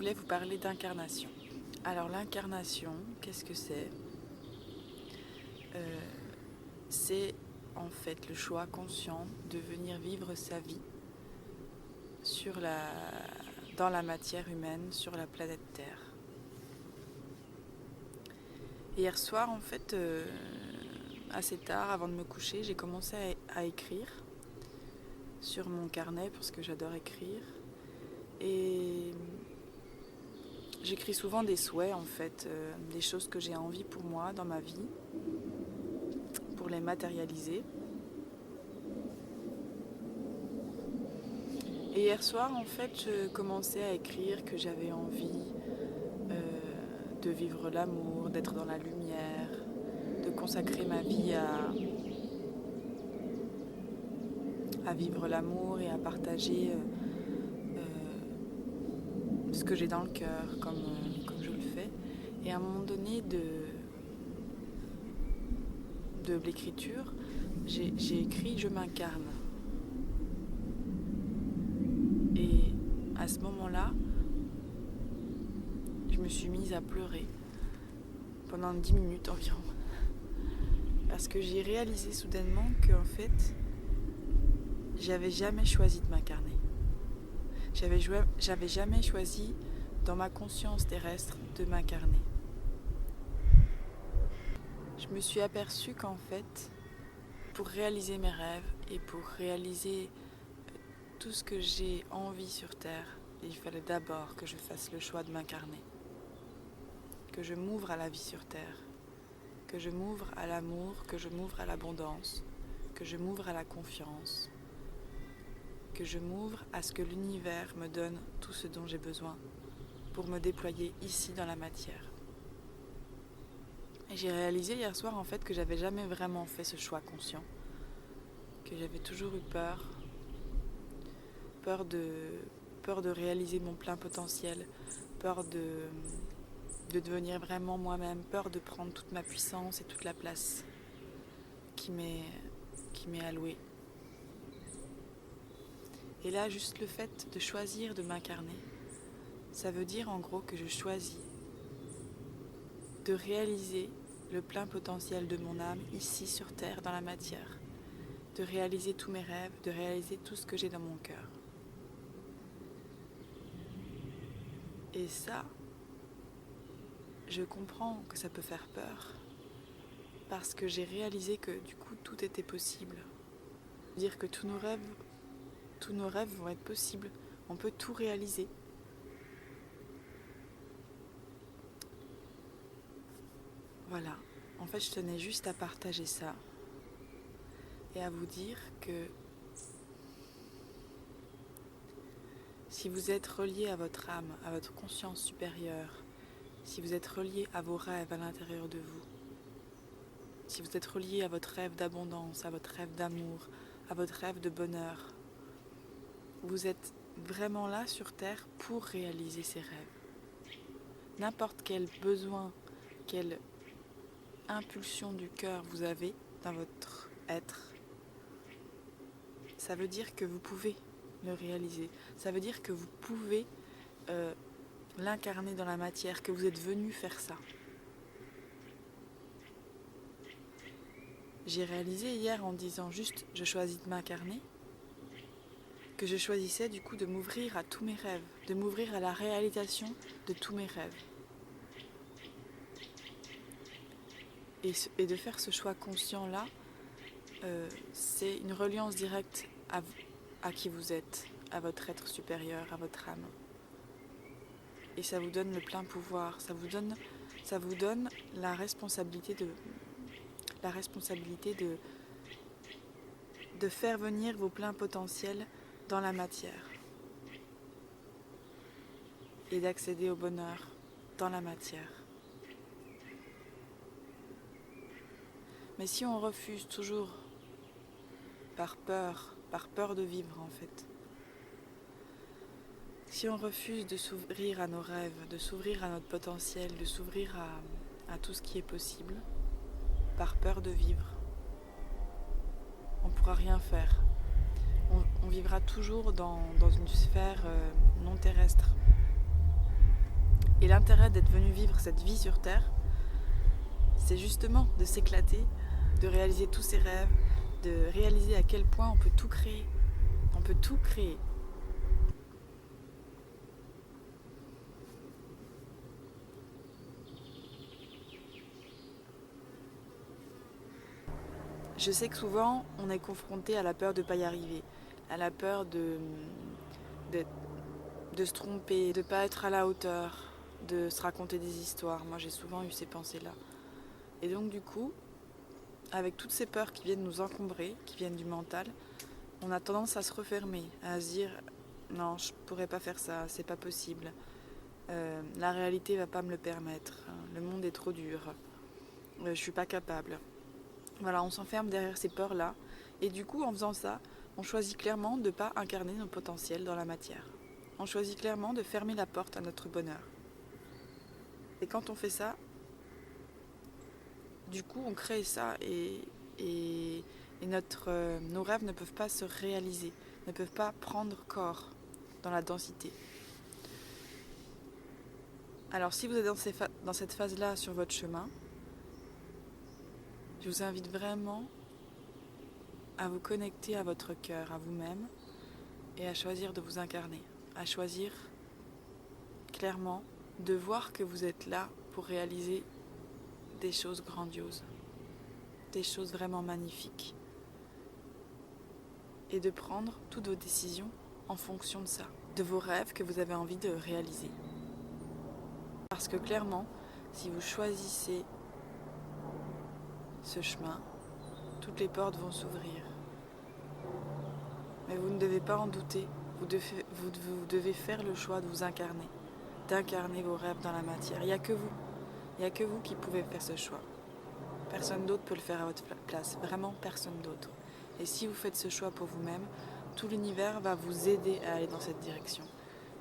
voulais vous parler d'incarnation. Alors l'incarnation, qu'est-ce que c'est ? C'est en fait le choix conscient de venir vivre sa vie dans la matière humaine, sur la planète Terre. Et hier soir, en fait, assez tard, avant de me coucher, j'ai commencé à écrire sur mon carnet, parce que j'adore écrire. Et j'écris souvent des souhaits, en fait, des choses que j'ai envie pour moi dans ma vie, pour les matérialiser. Et hier soir, en fait, je commençais à écrire que j'avais envie de vivre l'amour, d'être dans la lumière, de consacrer ma vie à vivre l'amour et à partager ce que j'ai dans le cœur, comme je le fais. Et à un moment donné de l'écriture, j'ai écrit « Je m'incarne ». Et à ce moment-là, je me suis mise à pleurer pendant 10 minutes environ. Parce que j'ai réalisé soudainement qu'en fait, j'avais jamais choisi de m'incarner. J'avais jamais choisi dans ma conscience terrestre de m'incarner. Je me suis aperçue qu'en fait, pour réaliser mes rêves et pour réaliser tout ce que j'ai envie sur Terre, il fallait d'abord que je fasse le choix de m'incarner. Que je m'ouvre à la vie sur Terre, que je m'ouvre à l'amour, que je m'ouvre à l'abondance, que je m'ouvre à la confiance, que je m'ouvre à ce que l'univers me donne tout ce dont j'ai besoin pour me déployer ici dans la matière. Et j'ai réalisé hier soir en fait que j'avais jamais vraiment fait ce choix conscient, que j'avais toujours eu peur de réaliser mon plein potentiel, peur de devenir vraiment moi-même, peur de prendre toute ma puissance et toute la place qui m'est allouée. Et là, juste le fait de choisir de m'incarner, ça veut dire en gros que je choisis de réaliser le plein potentiel de mon âme ici sur Terre, dans la matière, de réaliser tous mes rêves, de réaliser tout ce que j'ai dans mon cœur. Et ça, je comprends que ça peut faire peur, parce que j'ai réalisé que du coup tout était possible. Dire que tous nos rêves vont être possibles, on peut tout réaliser. Voilà, en fait je tenais juste à partager ça et à vous dire que si vous êtes relié à votre âme, à votre conscience supérieure, si vous êtes relié à vos rêves à l'intérieur de vous, si vous êtes relié à votre rêve d'abondance, à votre rêve d'amour, à votre rêve de bonheur, vous êtes vraiment là sur Terre pour réaliser ces rêves. N'importe quel besoin, quelle impulsion du cœur vous avez dans votre être, ça veut dire que vous pouvez le réaliser. Ça veut dire que vous pouvez l'incarner dans la matière, que vous êtes venu faire ça. J'ai réalisé hier en disant juste je choisis de m'incarner, que je choisissais du coup de m'ouvrir à tous mes rêves, de m'ouvrir à la réalisation de tous mes rêves. Et de faire ce choix conscient-là, c'est une reliance directe à qui vous êtes, à votre être supérieur, à votre âme. Et ça vous donne le plein pouvoir, ça vous donne la responsabilité de faire venir vos pleins potentiels dans la matière et d'accéder au bonheur dans la matière. Mais si on refuse toujours par peur de vivre en fait, si on refuse de s'ouvrir à nos rêves, de s'ouvrir à notre potentiel, de s'ouvrir à tout ce qui est possible, par peur de vivre, on ne pourra rien faire. On vivra toujours dans une sphère non terrestre. Et l'intérêt d'être venu vivre cette vie sur Terre, c'est justement de s'éclater, de réaliser tous ses rêves, de réaliser à quel point on peut tout créer. On peut tout créer. Je sais que souvent, on est confronté à la peur de ne pas y arriver, à la peur de se tromper, de ne pas être à la hauteur, de se raconter des histoires. Moi, j'ai souvent eu ces pensées-là. Et donc, du coup, avec toutes ces peurs qui viennent nous encombrer, qui viennent du mental, on a tendance à se refermer, à se dire non, je pourrais pas faire ça, c'est pas possible. La réalité va pas me le permettre. Le monde est trop dur. Je suis pas capable. Voilà, on s'enferme derrière ces peurs-là. Et du coup, en faisant ça, on choisit clairement de ne pas incarner nos potentiels dans la matière. On choisit clairement de fermer la porte à notre bonheur. Et quand on fait ça, du coup, on crée ça et nos rêves ne peuvent pas se réaliser, ne peuvent pas prendre corps dans la densité. Alors, si vous êtes dans cette phase-là sur votre chemin, je vous invite vraiment à vous connecter à votre cœur, à vous-même, et à choisir de vous incarner, à choisir clairement de voir que vous êtes là pour réaliser des choses grandioses, des choses vraiment magnifiques, et de prendre toutes vos décisions en fonction de ça, de vos rêves que vous avez envie de réaliser. Parce que clairement, si vous choisissez ce chemin, toutes les portes vont s'ouvrir. Mais vous ne devez pas en douter, vous devez faire le choix de vous incarner, d'incarner vos rêves dans la matière. Il n'y a que vous qui pouvez faire ce choix. Personne d'autre peut le faire à votre place, vraiment personne d'autre. Et si vous faites ce choix pour vous-même, tout l'univers va vous aider à aller dans cette direction.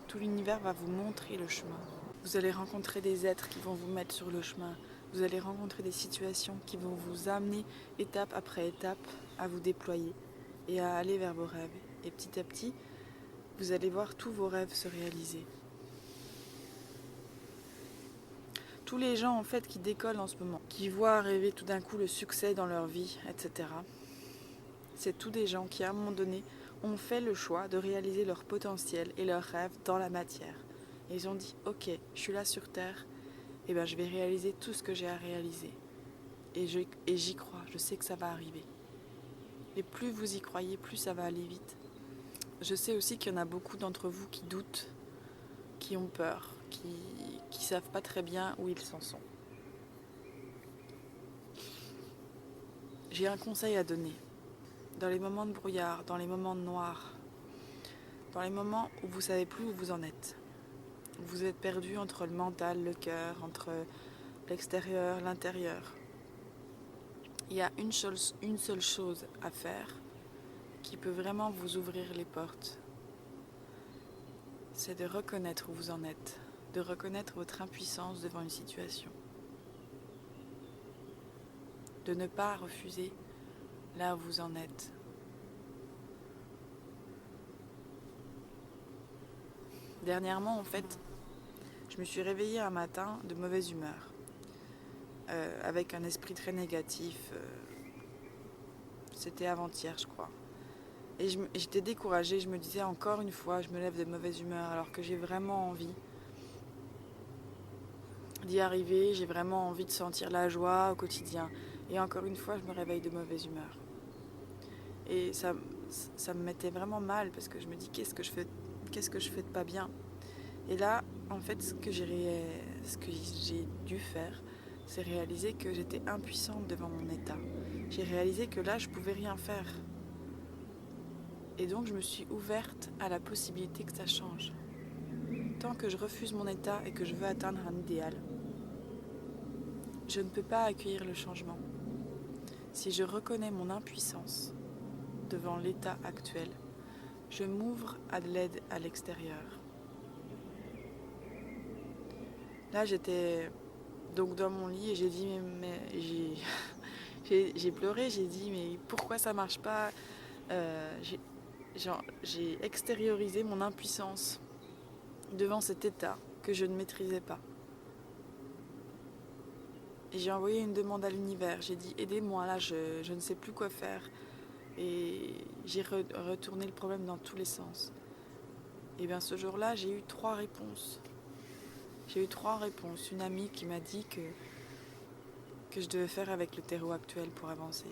Tout l'univers va vous montrer le chemin. Vous allez rencontrer des êtres qui vont vous mettre sur le chemin. Vous allez rencontrer des situations qui vont vous amener étape après étape à vous déployer et à aller vers vos rêves. Et petit à petit, vous allez voir tous vos rêves se réaliser. Tous les gens en fait qui décollent en ce moment, qui voient arriver tout d'un coup le succès dans leur vie, etc. C'est tous des gens qui à un moment donné ont fait le choix de réaliser leur potentiel et leurs rêves dans la matière. Et ils ont dit ok, je suis là sur Terre, et ben je vais réaliser tout ce que j'ai à réaliser. Et j'y crois, je sais que ça va arriver. Et plus vous y croyez, plus ça va aller vite. Je sais aussi qu'il y en a beaucoup d'entre vous qui doutent, qui ont peur, qui savent pas très bien où ils s'en sont. J'ai un conseil à donner. Dans les moments de brouillard, dans les moments de noir, dans les moments où vous savez plus où vous en êtes, vous êtes perdu entre le mental, le cœur, entre l'extérieur, l'intérieur. Il y a une seule chose à faire qui peut vraiment vous ouvrir les portes. C'est de reconnaître où vous en êtes, de reconnaître votre impuissance devant une situation. De ne pas refuser là où vous en êtes. Dernièrement, en fait, je me suis réveillée un matin de mauvaise humeur, avec un esprit très négatif. C'était avant-hier, je crois. Et j'étais découragée, je me disais encore une fois, je me lève de mauvaise humeur alors que j'ai vraiment envie d'y arriver, j'ai vraiment envie de sentir la joie au quotidien. Et encore une fois, je me réveille de mauvaise humeur. Et ça me mettait vraiment mal parce que je me dis qu'est-ce que je fais de pas bien. Et là, en fait, ce que j'ai dû faire, c'est réaliser que j'étais impuissante devant mon état. J'ai réalisé que là, je pouvais rien faire. Et donc, je me suis ouverte à la possibilité que ça change. Tant que je refuse mon état et que je veux atteindre un idéal, je ne peux pas accueillir le changement. Si je reconnais mon impuissance devant l'état actuel, je m'ouvre à de l'aide à l'extérieur. Là, j'étais donc dans mon lit et j'ai dit, mais j'ai pleuré, j'ai dit, mais pourquoi ça marche pas j'ai extériorisé mon impuissance devant cet état que je ne maîtrisais pas. Et j'ai envoyé une demande à l'univers. J'ai dit aidez-moi, là je ne sais plus quoi faire. Et j'ai retourné le problème dans tous les sens. Et bien ce jour-là, j'ai eu 3 réponses. J'ai eu 3 réponses. Une amie qui m'a dit que je devais faire avec le terreau actuel pour avancer.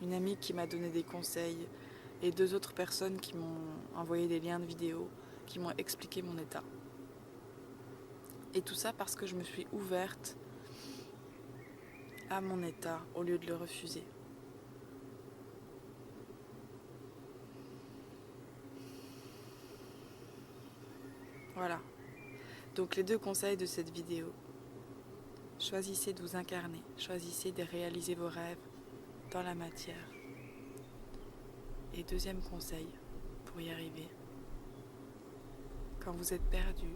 Une amie qui m'a donné des conseils et 2 autres personnes qui m'ont envoyé des liens de vidéos, qui m'ont expliqué mon état. Et tout ça parce que je me suis ouverte à mon état au lieu de le refuser. Voilà. Donc les 2 conseils de cette vidéo. Choisissez de vous incarner, choisissez de réaliser vos rêves dans la matière. Et 2e conseil pour y arriver. Quand vous êtes perdu,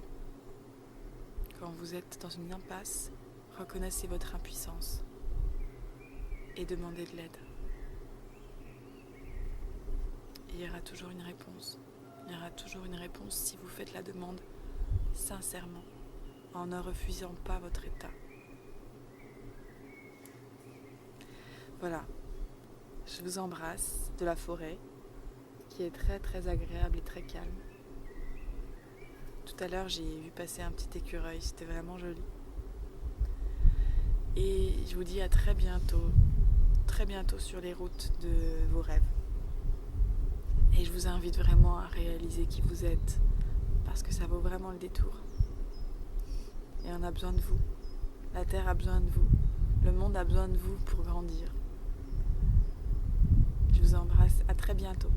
quand vous êtes dans une impasse, reconnaissez votre impuissance et demandez de l'aide. Il y aura toujours une réponse. Il y aura toujours une réponse si vous faites la demande sincèrement, en ne refusant pas votre état. Voilà, je vous embrasse de la forêt, qui est très très agréable et très calme. Tout à l'heure, j'ai vu passer un petit écureuil, c'était vraiment joli. Et je vous dis à très bientôt sur les routes de vos rêves. Et je vous invite vraiment à réaliser qui vous êtes, parce que ça vaut vraiment le détour. Et on a besoin de vous. La Terre a besoin de vous. Le monde a besoin de vous pour grandir. Je vous embrasse, à très bientôt.